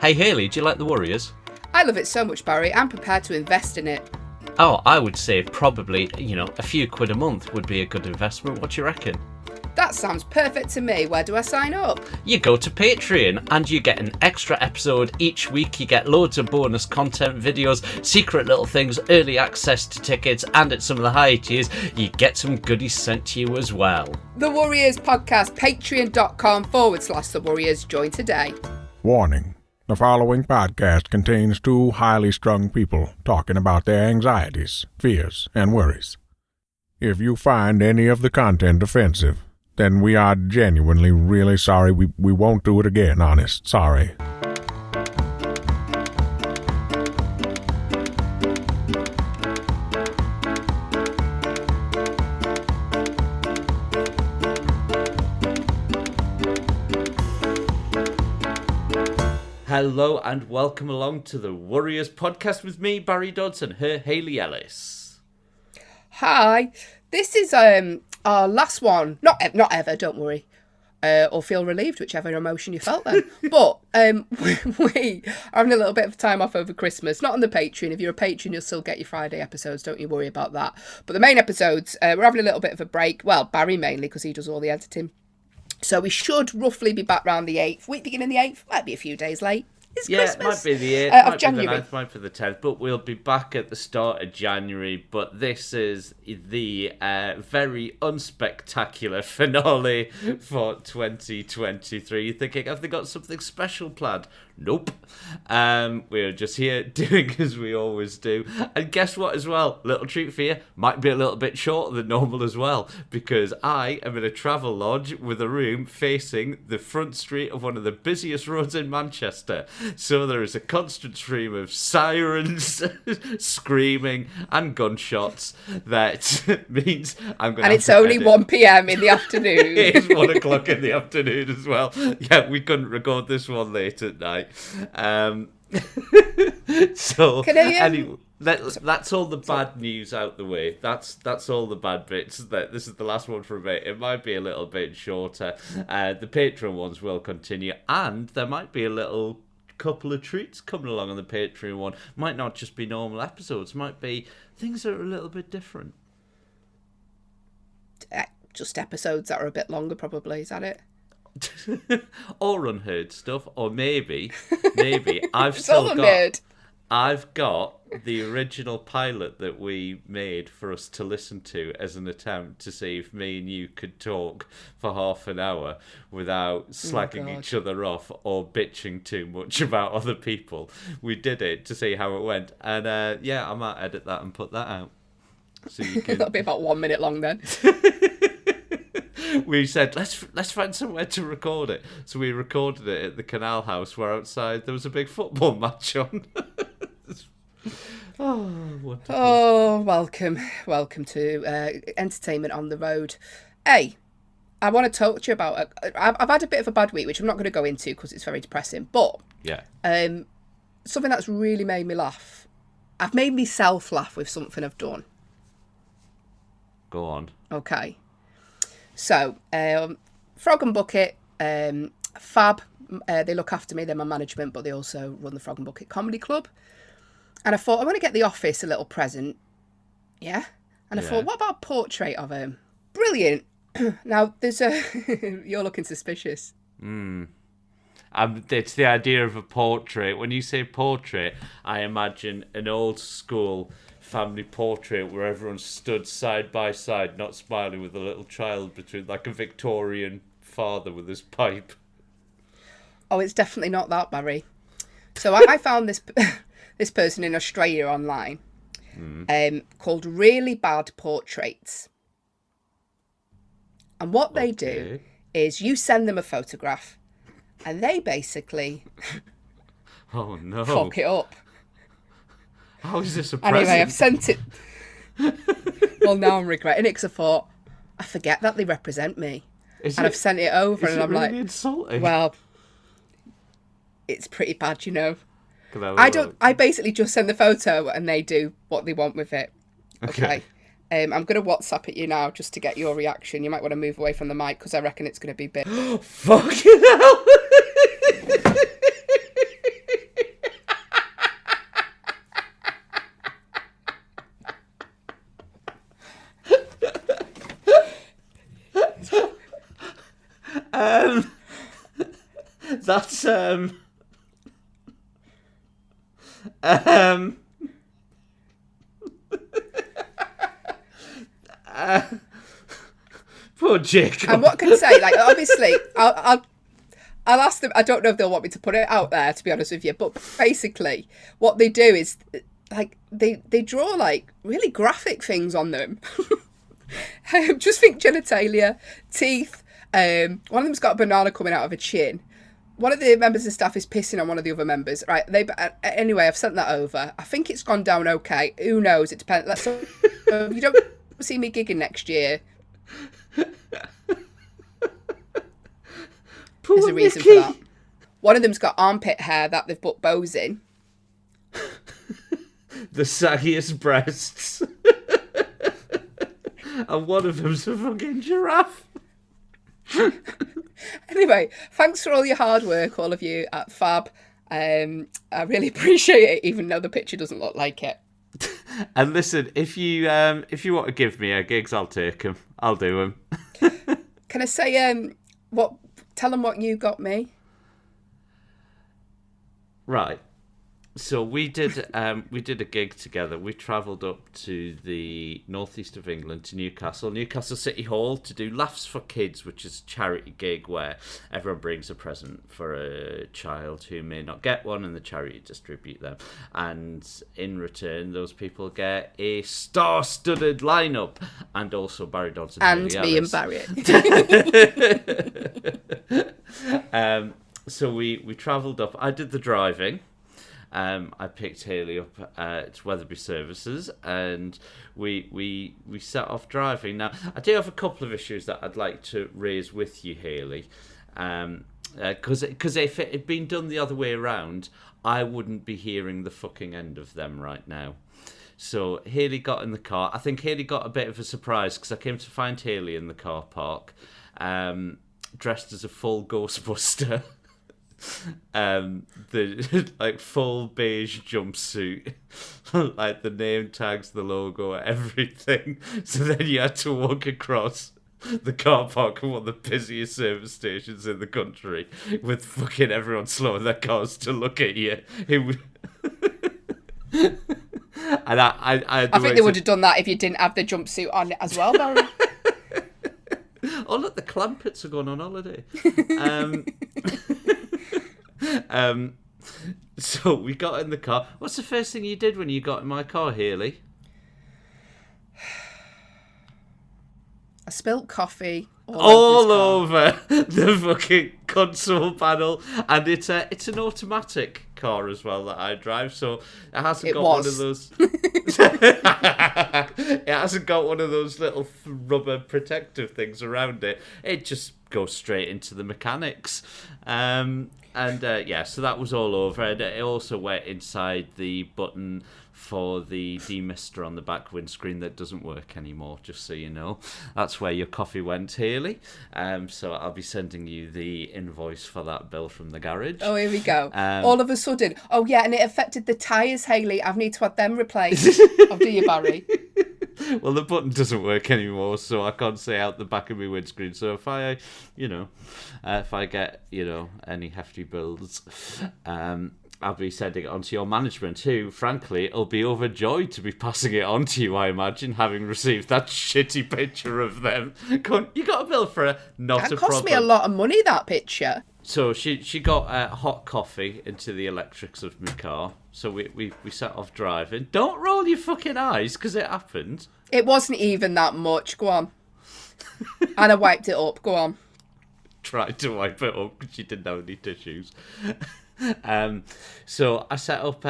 Hey Hayley, do you like the Warriors? I love it so much, Barry. I'm prepared to invest in it. Oh, I would say probably, a few quid a month would be a good investment. What do you reckon? That sounds perfect to me. Where do I sign up? You go to Patreon and you get an extra episode each week. You get loads of bonus content, videos, secret little things, early access to tickets, and at some of the higher tiers, you get some goodies sent to you as well. The Warriors Podcast, patreon.com/The Warriors. Join today. Warning. The following podcast contains two highly strung people talking about their anxieties, fears, and worries. If you find any of the content offensive, then we are genuinely really sorry. We won't do it again, honest. Sorry. Hello and welcome along to the Warriors Podcast with me, Barry Dodds, and her, Hayley Ellis. Hi. This is our last one. Not ever, don't worry. Or feel relieved, whichever emotion you felt then. But we are having a little bit of time off over Christmas. Not on the Patreon. If you're a patron, you'll still get your Friday episodes. Don't you worry about that. But the main episodes, we're having a little bit of a break. Well, Barry mainly, because he does all the editing. So we should roughly be back around the 8th. Week beginning the 8th. Might be a few days late. It's Christmas. It might be the 8th, of January. Might be the 9th, might be the 10th, but we'll be back at the start of January. But this is the very unspectacular finale for 2023. You're thinking, have they got something special planned? Nope. We're just here doing as we always do. And guess what as well? Little treat for you. Might be a little bit shorter than normal as well, because I am in a travel lodge with a room facing the front street of one of the busiest roads in Manchester. So there is a constant stream of sirens, screaming, and gunshots. That means I'm going to. And it's only 1 p.m. in the afternoon. It is 1 o'clock in the afternoon as well. Yeah, we couldn't record this one late at night. So anyway, that's all the bad news out the way. That's all the bad bits. This is the last one for a bit. It might be a little bit shorter. The Patreon ones will continue, and there might be a little couple of treats coming along on the Patreon one. Might not just be normal episodes. Might be things that are a little bit different. Just episodes that are a bit longer, probably. Is that it? Or unheard stuff, or maybe I've got the original pilot that we made for us to listen to as an attempt to see if me and you could talk for half an hour without slagging each other off or bitching too much about other people. We did it to see how it went, and I might edit that and put that out. So you can... That'll be about 1 minute long then. We said, let's find somewhere to record it. So we recorded it at the Canal House, where outside there was a big football match on. Welcome to Entertainment on the Road. Hey, I want to talk to you about... I've had a bit of a bad week, which I'm not going to go into because it's very depressing. But something that's really made me laugh. I've made myself laugh with something I've done. Go on. Okay. So, Frog and Bucket, Fab, they look after me, they're my management, but they also run the Frog and Bucket Comedy Club. And I thought, I want to get the office a little present. Yeah? And I thought, what about a portrait of him? Brilliant. Now, there's a... You're looking suspicious. It's the idea of a portrait. When you say portrait, I imagine an old school family portrait where everyone stood side by side, not smiling, with a little child between, like a Victorian father with his pipe. Oh, it's definitely not that, Barry. So I found this person in Australia online called Really Bad Portraits. And what they do is you send them a photograph and they basically oh no fuck it up. How is this a present? Anyway, I've sent it. Well, now I'm regretting it because I thought, I forget that they represent me. I've sent it over and I'm really like, insulting? Well, it's pretty bad, you know. I basically just send the photo and they do what they want with it. Okay. I'm going to WhatsApp it you now just to get your reaction. You might want to move away from the mic because I reckon it's going to be bit... Fucking hell! That's um poor Jacob. And what can I say? Like, obviously, I'll ask them. I don't know if they'll want me to put it out there, to be honest with you. But basically, what they do is, like, they draw, like, really graphic things on them. Just think genitalia, teeth. One of them's got a banana coming out of a chin. One of the members of staff is pissing on one of the other members. Right? Anyway, I've sent that over. I think it's gone down okay. Who knows? It depends. Let's. You don't see me gigging next year. There's a reason for that. One of them's got armpit hair that they've put bows in. The saggiest breasts. And one of them's a fucking giraffe. Anyway, thanks for all your hard work, all of you at Fab. I really appreciate it, even though the picture doesn't look like it. And listen, if you want to give me gigs, I'll take them. I'll do them. Can I say what? Tell them what you got me. Right. So we did a gig together. We travelled up to the northeast of England, to Newcastle City Hall, to do Laughs for Kids, which is a charity gig where everyone brings a present for a child who may not get one, and the charity distribute them. And in return, those people get a star-studded lineup, and also Barry Dodson and me Harris. and Barry. So we travelled up. I did the driving. I picked Hayley up at Weatherby Services, and we set off driving. Now, I do have a couple of issues that I'd like to raise with you, Hayley, because if it had been done the other way around, I wouldn't be hearing the fucking end of them right now. So Hayley got in the car. I think Hayley got a bit of a surprise because I came to find Hayley in the car park, dressed as a full Ghostbuster. The like full beige jumpsuit, like the name tags, the logo, everything. So then you had to walk across the car park of one of the busiest service stations in the country with fucking everyone slowing their cars to look at you. And I think they would have done that if you didn't have the jumpsuit on as well, Barry. Oh look, the Clampets are going on holiday. So we got in the car. What's the first thing you did when you got in my car, Hayley? I spilt coffee all over the fucking console panel, and it's an automatic car as well that I drive, so it hasn't got one of those. It hasn't got one of those little rubber protective things around it. It just goes straight into the mechanics. So that was all over. And it also went inside the button for the demister on the back windscreen that doesn't work anymore, just so you know. That's where your coffee went, Hayley. So I'll be sending you the invoice for that bill from the garage. Oh, here we go. All of a sudden. Oh, yeah, and it affected the tyres, Hayley. I need to have them replaced. Oh, do you, Barry? Well, the button doesn't work anymore, so I can't see out the back of my windscreen. So if I, if I get, any hefty bills, I'll be sending it on to your management, who, frankly, will be overjoyed to be passing it on to you, I imagine, having received that shitty picture of them. You got a bill for it? Not a problem. That cost me a lot of money, that picture. So she got hot coffee into the electrics of my car. So we set off driving. Don't roll your fucking eyes, because it happened. It wasn't even that much. Go on. And I wiped it up. Go on. Tried to wipe it up because you didn't have any tissues. So I set up.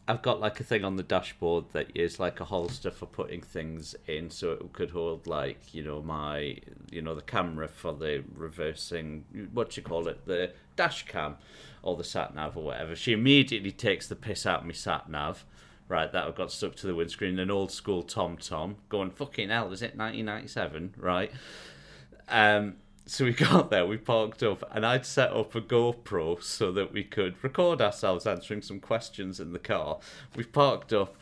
I've got like a thing on the dashboard that is like a holster for putting things in, so it could hold like the camera for the reversing, the dash cam or the sat nav or whatever. She immediately takes the piss out of me sat nav. Right, that got stuck to the windscreen. An old school TomTom going, fucking hell, is it 1997? Right. So we got there, we parked up, and I'd set up a GoPro so that we could record ourselves answering some questions in the car. We parked up,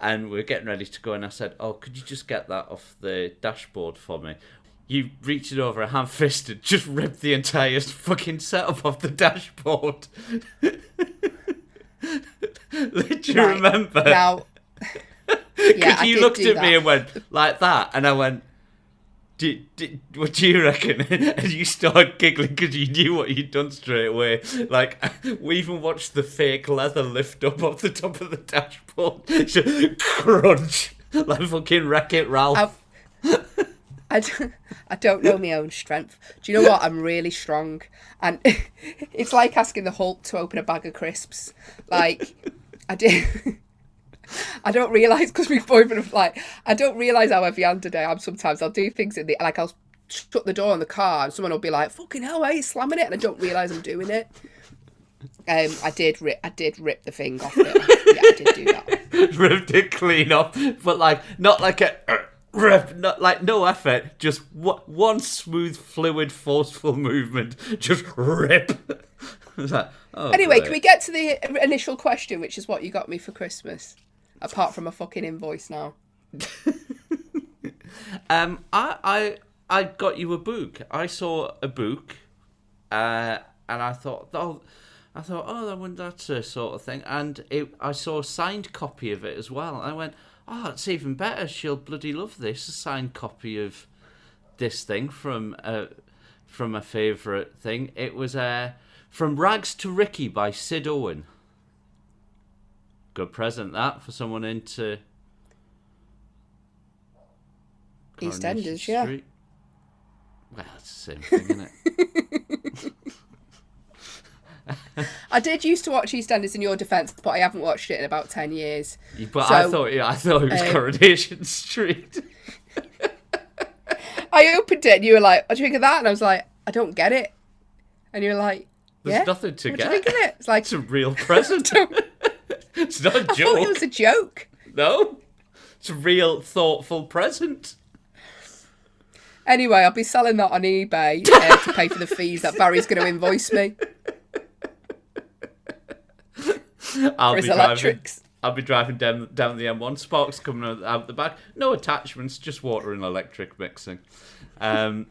and we were getting ready to go, and I said, oh, could you just get that off the dashboard for me? you reached it over a ham-fisted, just ripped the entire fucking setup off the dashboard. Did you remember? Now, Because you looked at me and went, like that, and I went, what do you reckon? And you started giggling because you knew what you'd done straight away. Like, we even watched the fake leather lift up off the top of the dashboard. Just crunch. Like fucking Wreck-It Ralph. I don't know my own strength. Do you know what? I'm really strong. And it's like asking the Hulk to open a bag of crisps. Like, I don't realise, because my boyfriend, like, I don't realise how heavy-handed I am sometimes. I'll do things like, I'll shut the door in the car and someone will be like, fucking hell, why are you slamming it? And I don't realise I'm doing it. I did rip the thing off it. Yeah, I did do that. Ripped it clean off, but like, not like a rip, not like no effort, just one smooth, fluid, forceful movement, just rip. Like, oh, anyway, great. can we get to the initial question, which is what you got me for Christmas? Apart from a fucking invoice now. I got you a book. I saw a book, and I thought, oh, that's a sort of thing. And I saw a signed copy of it as well. I went, oh, it's even better. She'll bloody love this. A signed copy of this thing from a favourite thing. It was From Rags to Ricky by Sid Owen. Good present that for someone into EastEnders, yeah. Street. Well, it's the same thing, isn't it? I did used to watch EastEnders in your defence, but I haven't watched it in about 10 years. But so, I thought it was Coronation Street. I opened it and you were like, what do you think of that? And I was like, I don't get it. And you were like, There's nothing to what get. Do you think of it? It's like, it's a real present. It's not a joke. I thought it was a joke. No, it's a real thoughtful present. Anyway, I'll be selling that on eBay to pay for the fees that Barry's going to invoice me. I'll be driving down the M1. Sparks coming out the back. No attachments, just water and electric mixing. So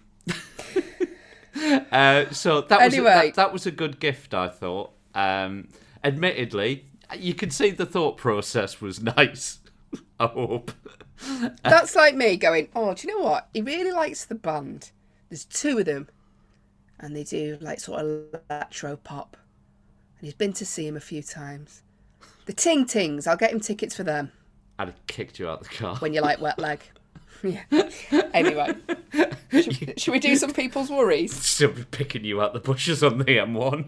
that was a good gift, I thought. Admittedly, you can see the thought process was nice. I hope. That's like me going, oh, do you know what? He really likes the band. There's two of them. And they do like sort of electro pop. And he's been to see him a few times. The Ting Tings, I'll get him tickets for them. I'd have kicked you out the car. When you're like wet leg. Yeah. Anyway. Should we do some people's worries? Still be picking you out the bushes on the M1.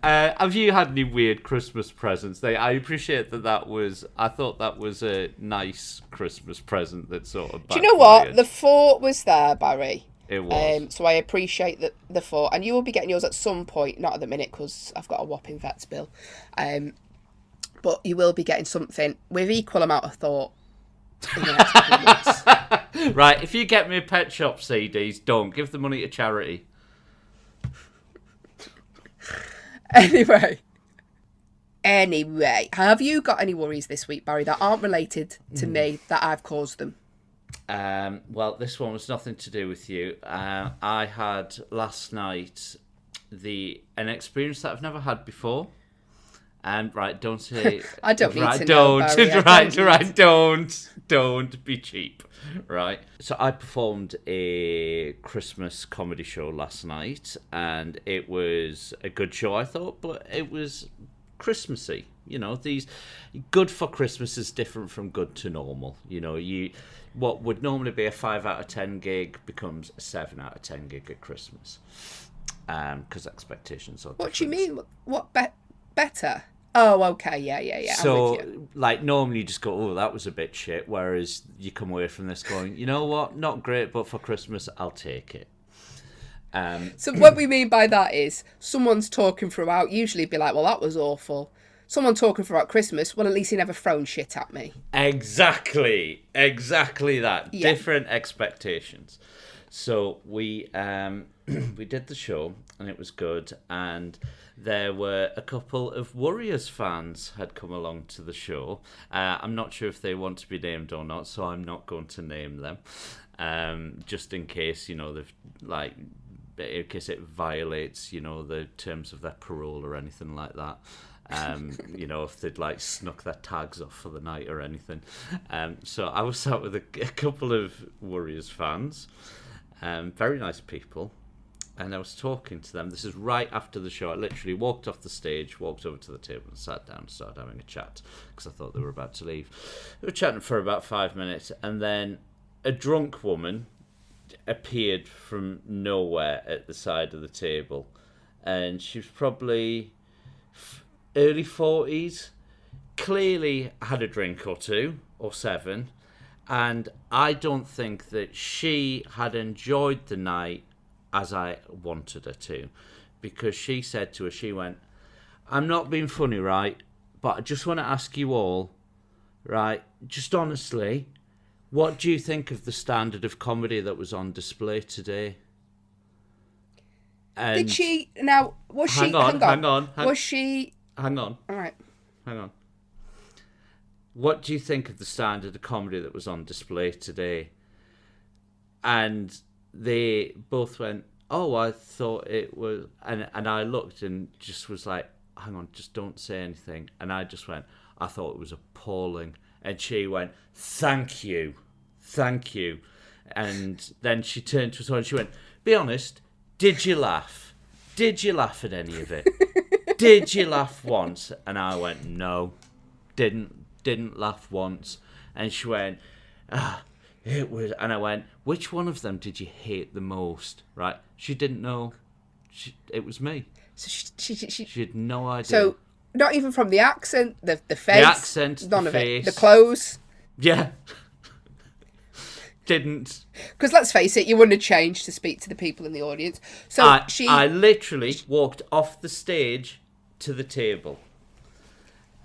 Have you had any weird Christmas presents? I appreciate that was... I thought that was a nice Christmas present that sort of... Do you know what? The thought was there, Barry. It was. So I appreciate the thought. And you will be getting yours at some point. Not at the minute, because I've got a whopping vet's bill. But you will be getting something with equal amount of thought in the next couple of months. Right, if you get me a Pet Shop CDs, don't. Give the money to charity. Anyway, have you got any worries this week, Barry, that aren't related to me, that I've caused them? Well, this one was nothing to do with you. I had last night an experience that I've never had before. Right, don't say... I don't need right, to know, Barry. Don't be cheap. Right. So I performed a Christmas comedy show last night, and it was a good show, I thought, but it was Christmassy. You know, these good for Christmas is different from good to normal. You know, what would normally be a 5 out of 10 gig becomes a 7 out of 10 gig at Christmas. Because expectations are different. What do you mean? What better? Oh, okay, yeah. So, I'm with you. like, normally you just go, oh, that was a bit shit, whereas you come away from this going, you know what, not great, but for Christmas, I'll take it. So what we mean by that is someone's talking throughout, usually be like, well, that was awful. Someone talking throughout Christmas, well, at least he never thrown shit at me. Exactly that. Yeah. Different expectations. So we we did the show and it was good, and there were a couple of Warriors fans had come along to the show. I'm not sure if they want to be named or not, so I'm not going to name them, just in case, they've in case it violates, the terms of their parole or anything like that. If they'd snuck their tags off for the night or anything. So I was out with a couple of Warriors fans, very nice people, and I was talking to them. This is right after the show. I literally walked off the stage, walked over to the table and sat down and started having a chat because I thought they were about to leave. We were chatting for about 5 minutes, and then a drunk woman appeared from nowhere at the side of the table, and she was probably early 40s, clearly had a drink or two or 7, and I don't think that she had enjoyed the night as I wanted her to, because she said to her, she went, "I'm not being funny, right, but I just want to ask you all, right, just honestly, what do you think of the standard of comedy that was on display today?" And Did she... Now, was she... Hang on. Was she... Hang on. All right. Hang on. What do you think of the standard of comedy that was on display today? And they both went, "Oh, I thought it was..." And I looked and just was like, "Hang on, just don't say anything." And I just went, "I thought it was appalling." And she went, "Thank you. Thank you." And then she turned to us all and she went, "Be honest, did you laugh? Did you laugh at any of it? Did you laugh once?" And I went, "No, didn't laugh once." And she went, "It was..." And I went, "Which one of them did you hate the most?" Right? She didn't know. It was me. So she had no idea. So not even from the accent, the face, the accent, none the of face, it, the clothes. Yeah. Didn't. Because let's face it, you wouldn't have changed to speak to the people in the audience. So I literally walked off the stage to the table.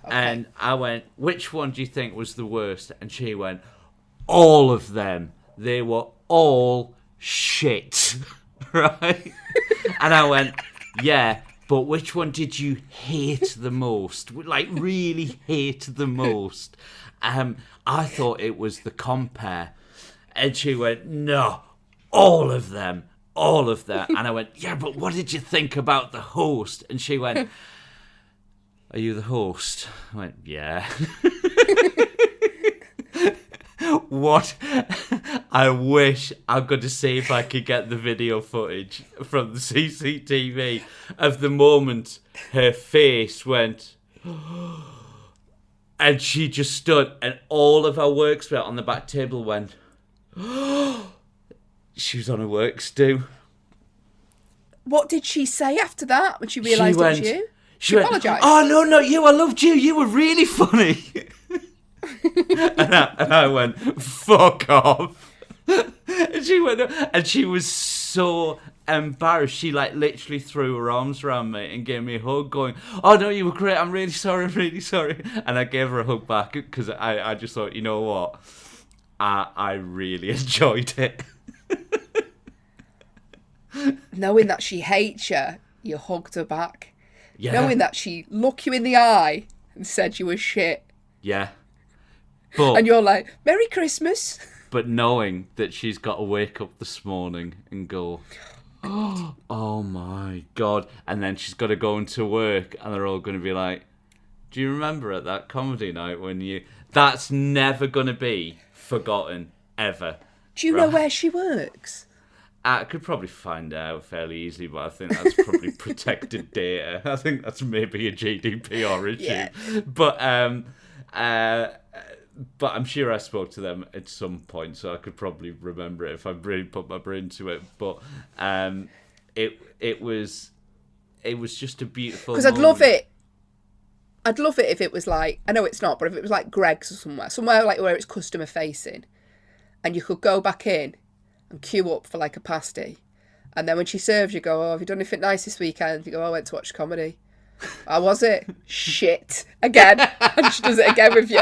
Okay. And I went, "Which one do you think was the worst?" And she went, "All of them. They were all shit." Right? And I went, "Yeah, but which one did you hate the most? Really hate the most?" I thought it was the compere. And she went, "No, all of them. All of them." And I went, "Yeah, but what did you think about the host?" And she went, "Are you the host?" I went, "Yeah." What? I wish I'm going to see if I could get the video footage from the CCTV of the moment her face went, and she just stood, and all of our works on the back table went, she was on her work stew. What did she say after that when she realised it was you? She apologised. "Oh, no, not you. I loved you. You were really funny." and I went, "Fuck off." And she went, and she was so embarrassed. She literally threw her arms around me and gave me a hug, going, "Oh no, you were great. I'm really sorry. I'm really sorry." And I gave her a hug back because I just thought, you know what? I really enjoyed it. Knowing that she hates you, you hugged her back. Yeah. Knowing that she looked you in the eye and said you were shit. Yeah. But, and you're like, "Merry Christmas." But knowing that she's got to wake up this morning and go, "Oh my God." And then she's got to go into work and they're all going to be like, "Do you remember at that comedy night when you..." That's never going to be forgotten, ever. Do you know where she works? I could probably find out fairly easily, but I think that's probably protected data. I think that's maybe a GDPR issue. Yeah. But I'm sure I spoke to them at some point, so I could probably remember it if I really put my brain to it. But it was just a beautiful. Because I'd love it. I'd love it if it was like, I know it's not, but if it was like Greg's or somewhere like where it's customer facing, and you could go back in and queue up for like a pasty, and then when she serves you, go, "Oh, have you done anything nice this weekend?" You go, "Oh, I went to watch comedy." "How was it?" "Shit." Again. And she does it again with you.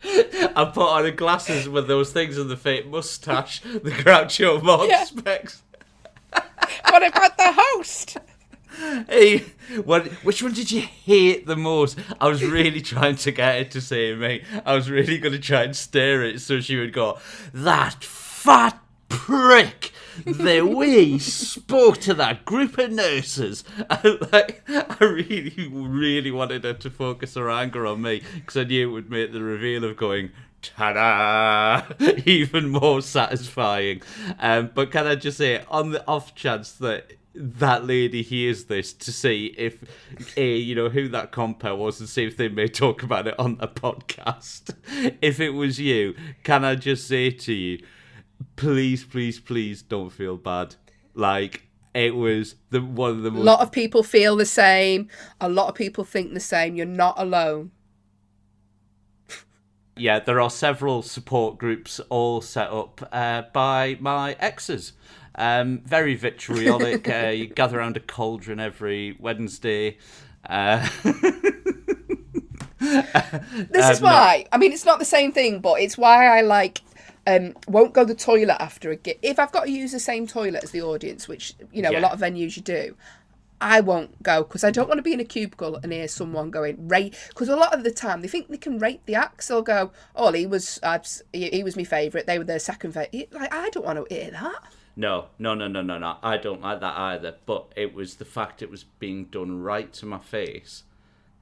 I put on glasses with those things and the fake moustache, the Groucho Marx specs. What about the host? Hey, which one did you hate the most? I was really trying to get her to say me. I was really going to try and stare it so she would go, that fat prick. The way he spoke to that group of nurses. I really, really wanted her to focus her anger on me because I knew it would make the reveal of going, ta-da, even more satisfying. But can I just say, on the off chance that lady hears this to see if, who that compare was and see if they may talk about it on the podcast. If it was you, can I just say to you, please, please, please don't feel bad. Like, it was one of the most... A lot of people feel the same. A lot of people think the same. You're not alone. Yeah, there are several support groups all set up by my exes. Very vitriolic. You gather around a cauldron every Wednesday. This is why. I mean, it's not the same thing, but it's why I like... won't go to the toilet after a gig. If I've got to use the same toilet as the audience, which, a lot of venues you do, I won't go because I don't want to be in a cubicle and hear someone going, rate. Because a lot of the time they think they can rate the acts. They'll go, oh, he was my favourite. They were their second favourite. Like, I don't want to hear that. No. I don't like that either. But it was the fact it was being done right to my face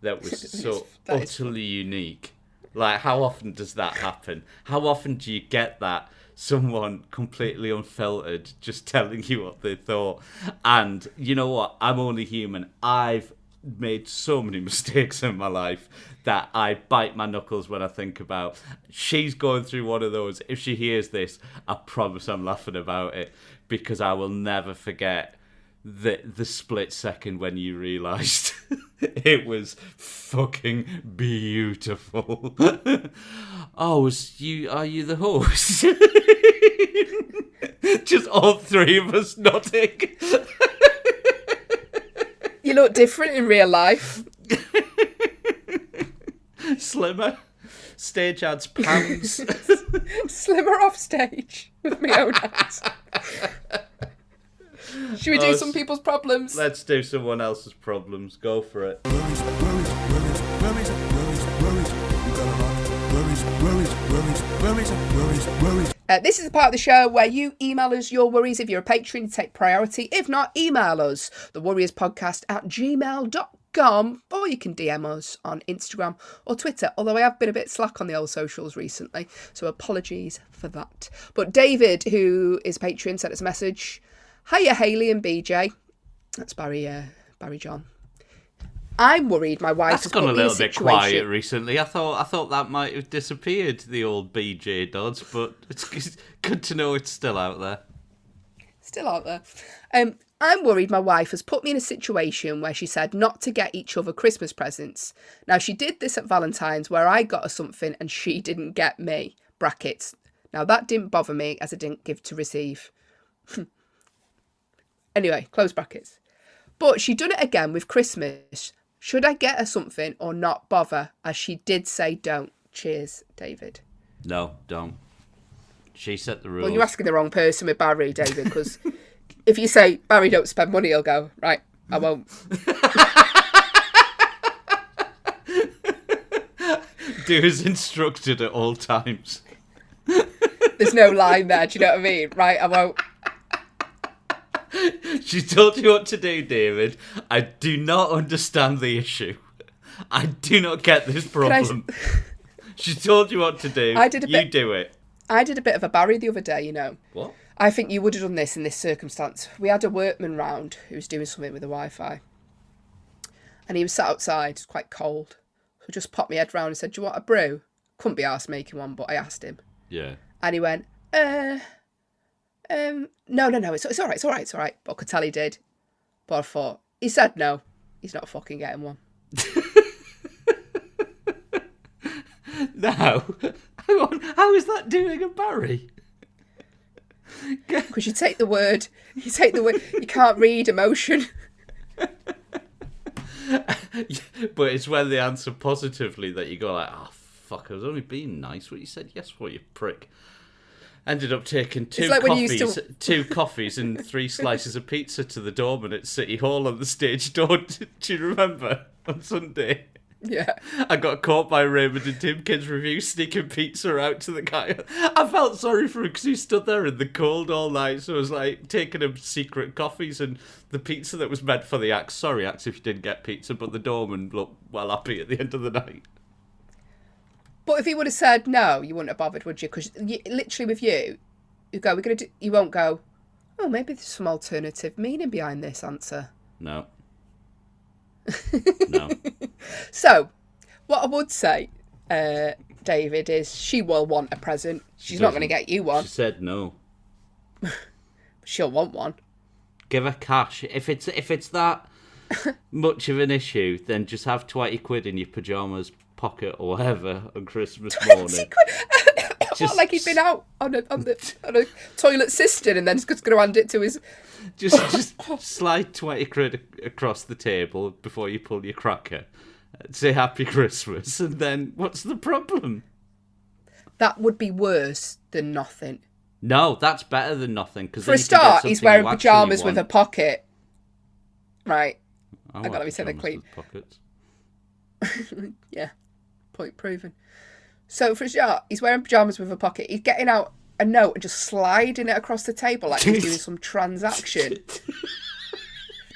that was so utterly unique. Like, how often does that happen? How often do you get that? Someone completely unfiltered just telling you what they thought. And you know what? I'm only human. I've made so many mistakes in my life that I bite my knuckles when I think about. She's going through one of those. If she hears this, I promise I'm laughing about it because I will never forget the split second when you realised it was fucking beautiful. Oh, are you the host? Just all three of us nodding. You look different in real life. Slimmer. Stage adds pounds. Slimmer off stage with my own hands. Should we do some people's problems? Let's do someone else's problems. Go for it. This is the part of the show where you email us your worries. If you're a patron, take priority. If not, email us, thewarriorspodcast@gmail.com, or you can DM us on Instagram or Twitter, although I have been a bit slack on the old socials recently, so apologies for that. But David, who is a patron, sent us a message. Hiya, Hayley and BJ. That's Barry John. I'm worried my wife has gone a little bit situation. quiet recently. I thought that might have disappeared, the old BJ dodge, but it's good to know it's still out there. Still out there. I'm worried my wife has put me in a situation where she said not to get each other Christmas presents. Now, she did this at Valentine's where I got her something and she didn't get me. Brackets. Now, that didn't bother me as I didn't give to receive. Anyway, close brackets. But she done it again with Christmas. Should I get her something or not bother? As she did say don't. Cheers, David. No, don't. She set the rules. Well, you're asking the wrong person with Barry, David, because if you say, Barry, don't spend money, he'll go, right, I won't. Do as instructed at all times. There's no line there, do you know what I mean? Right, I won't. She told you what to do, David. I do not understand the issue. I do not get this problem. She told you what to do. Do it. I did a bit of a Barry the other day, you know. What? I think you would have done this in this circumstance. We had a workman round who was doing something with the Wi-Fi. And he was sat outside, it's quite cold. So I just popped my head round and said, do you want a brew? Couldn't be arsed making one, but I asked him. Yeah. And he went, no, it's all right. But I could tell he did. But I thought, he said no, he's not fucking getting one. No. Hang on, how is that doing a Barry? Because you take the word, you can't read emotion. But it's when they answer positively that you go like, oh, fuck, I was only being nice. What you said yes for, you prick. Ended up taking two like when you coffees, used to- two coffees and 3 slices of pizza to the doorman at City Hall on the stage door. Do you remember? On Sunday. Yeah. I got caught by Raymond and Timkins review sneaking pizza out to the guy. I felt sorry for him because he stood there in the cold all night. So I was like taking him secret coffees and the pizza that was meant for the acts. Sorry, acts, if you didn't get pizza, but the doorman looked well happy at the end of the night. But if he would have said no, you wouldn't have bothered, would you? Because literally with you go, we're gonna do. You won't go. Oh, maybe there's some alternative meaning behind this answer. No. No. So, what I would say, David, is she will want a present. She's not going to get you one. She said no. She'll want one. Give her cash. If it's that much of an issue, then just have 20 quid in your pyjamas pocket or whatever on Christmas morning. What, like he'd been out on a toilet cistern and then just going to hand it to his... Just slide 20 quid across the table before you pull your cracker. Say Happy Christmas, and then what's the problem? That would be worse than nothing. No, that's better than nothing. For a start, he's wearing pyjamas with a pocket. Right. I gotta be saying they're clean. Pockets. Yeah. Point proven. So for a start, he's wearing pyjamas with a pocket. He's getting out a note and just sliding it across the table like he's doing some transaction.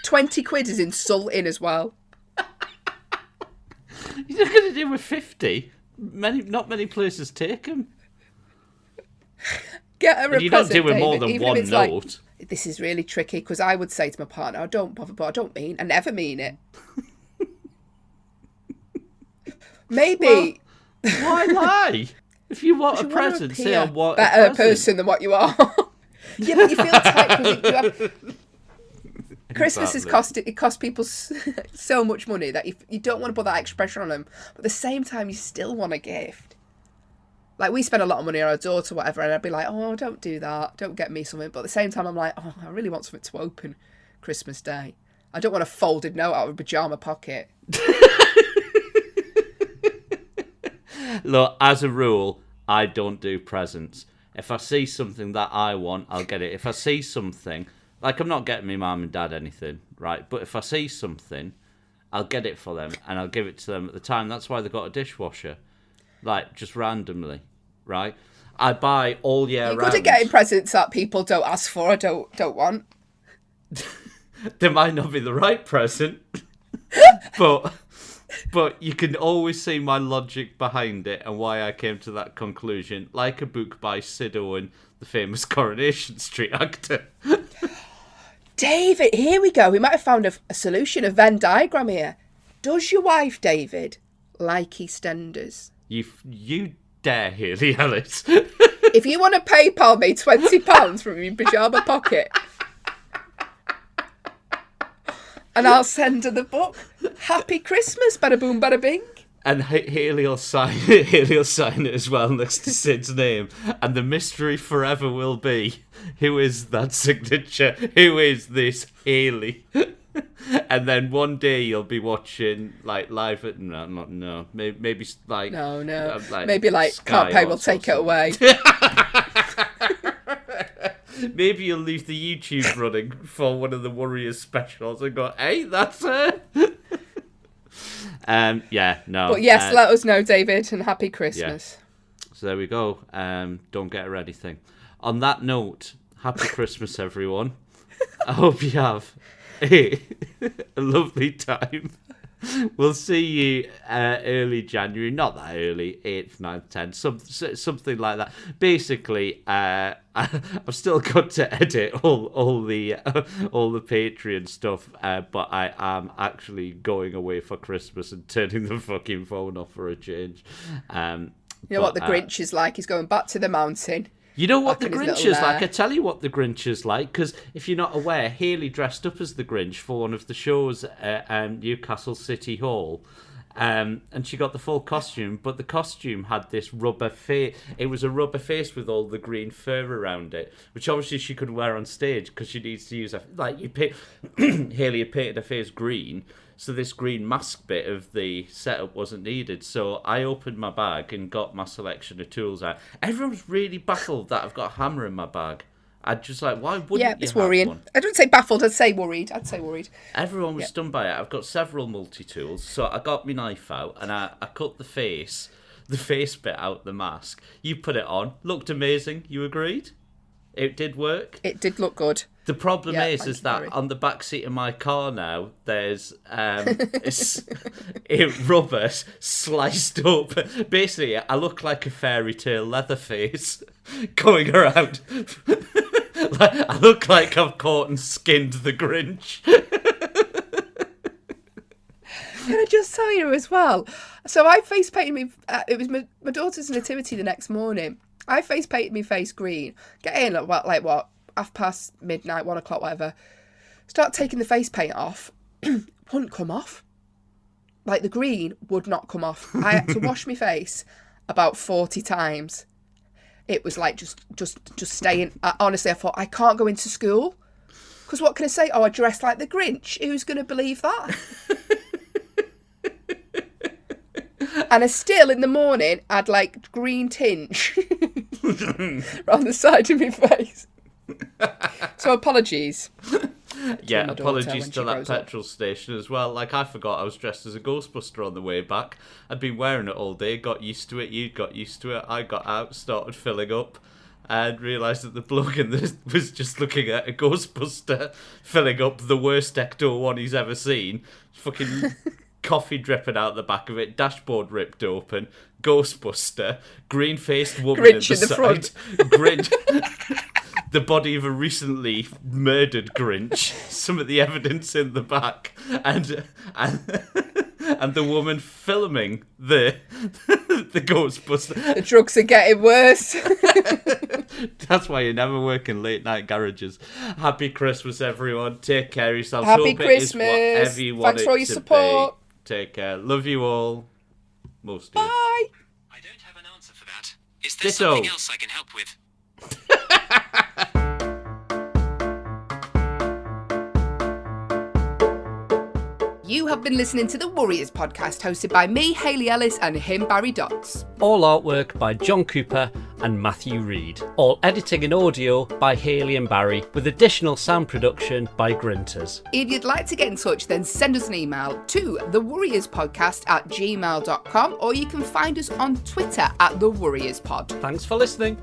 20 quid is insulting as well. You're not going to do with 50. Not many places take them. Get her a present, you don't do with more David, than even one if it's like, note. this is really tricky because I would say to my partner, "Oh, don't bother," but I never mean it. Maybe. Why lie? If you want a present, say I want a better present. person than what you are. Yeah, but you feel tight because you have... Christmas Exactly. it costs people so much money that you don't want to put that extra pressure on them, but at the same time you still want a gift. Like we spend a lot of money on our daughter, whatever, and I'd be like, "Oh, don't do that, don't get me something." But at the same time, I'm like, "Oh, I really want something to open Christmas Day. I don't want a folded note out of a pajama pocket." Look, as a rule, I don't do presents. If I see something that I want, I'll get it. If I see something, like I'm not getting my mum and dad anything, right? But if I see something, I'll get it for them and I'll give it to them at the time. That's why they got a dishwasher, like just randomly, right? I buy all year round. You're good at getting presents that people don't ask for or don't want. They might not be the right present, but you can always see my logic behind it and why I came to that conclusion, like a book by Sid Owen, the famous Coronation Street actor. David, here we go. We might have found a solution, a Venn diagram here. Does your wife, David, like EastEnders? You dare, Haley Ellis. If you want to PayPal me £20 from your pyjama pocket, and I'll send her the book. Happy Christmas, bada boom, bada bing. And Haley will sign it. Haley will sign it as well next to Sid's name. And the mystery forever will be, who is that signature? Who is this Haley? And then one day you'll be watching like live at maybe like No. like Maybe like Sky can't pay, or we'll take it something. away. Maybe you'll leave the YouTube running for one of the Warriors specials and go, "Hey, that's her." Yeah, no. But yes, let us know, David, and happy Christmas. Yeah. So there we go. Don't get her anything. On that note, happy Christmas, everyone. I hope you have a lovely time. We'll see you early January, not that early, 8th, 9th, 10th, something like that. Basically, I've still got to edit all the Patreon stuff, but I am actually going away for Christmas and turning the fucking phone off for a change. You know what the Grinch is like? He's going back to the mountain. You know what Up the in his Grinch little is like? lair. I tell you what the Grinch is like, because if you're not aware, Haley dressed up as the Grinch for one of the shows at Newcastle City Hall. And she got the full costume, but the costume had this rubber face. It was a rubber face with all the green fur around it, which obviously she could wear on stage because she needs to use Hayley had painted her face green, so this green mask bit of the setup wasn't needed. So I opened my bag and got my selection of tools out. Everyone was really baffled that I've got a hammer in my bag. I'd just like, why wouldn't you it's have worrying. one? I don't say baffled, I'd say worried. Everyone was stunned by it. I've got several multi-tools, so I got my knife out and I cut the face bit out the mask. You put it on, looked amazing. You agreed? It did work. It did look good. The problem is Barry. that on the back seat of my car now, there's rubber sliced up. Basically, I look like a fairy tale Leatherface going around. I look like I've caught and skinned the Grinch. Can I just tell you as well? So I face painted me. It was my daughter's nativity the next morning. I face painted my face green. Get in at what midnight, 1:00, whatever. Start taking the face paint off. Wouldn't come off. Like the green would not come off. I had to wash my face about 40 times. It was like just staying. Honestly, I thought I can't go into school because what can I say? Oh, I dressed like the Grinch. Who's going to believe that? And I still, in the morning, had like green tinge around the side of my face. So apologies. Yeah, apologies to that petrol station as well. Like, I forgot I was dressed as a Ghostbuster on the way back. I'd been wearing it all day, got used to it, you'd got used to it. I got out, started filling up, and realised that the bloke in this was just looking at a Ghostbuster filling up the worst Ecto one he's ever seen. Fucking coffee dripping out the back of it, dashboard ripped open, Ghostbuster, green-faced woman Grinch at the front. side. Grinch. The body of a recently murdered Grinch, some of the evidence in the back, and the woman filming the Ghostbuster. The drugs are getting worse. That's why you never work in late night garages. Happy Christmas, everyone. Take care of yourselves. Happy Hope Christmas. It is whatever you want Thanks for all your to support. be. Take care. Love you all. Most of you. Bye. I don't have an answer for that. Is there Ditto. something else I can help with? You have been listening to the Warriors podcast, hosted by me, Hayley Ellis, and him, Barry Dodds. All artwork by John Cooper and Matthew Reed. All editing and audio by Hayley and Barry, with additional sound production by Grinters. If you'd like to get in touch, then send us an email to thewarriorspodcast@gmail.com, or you can find us on Twitter @thewarriorspod. Thanks for listening.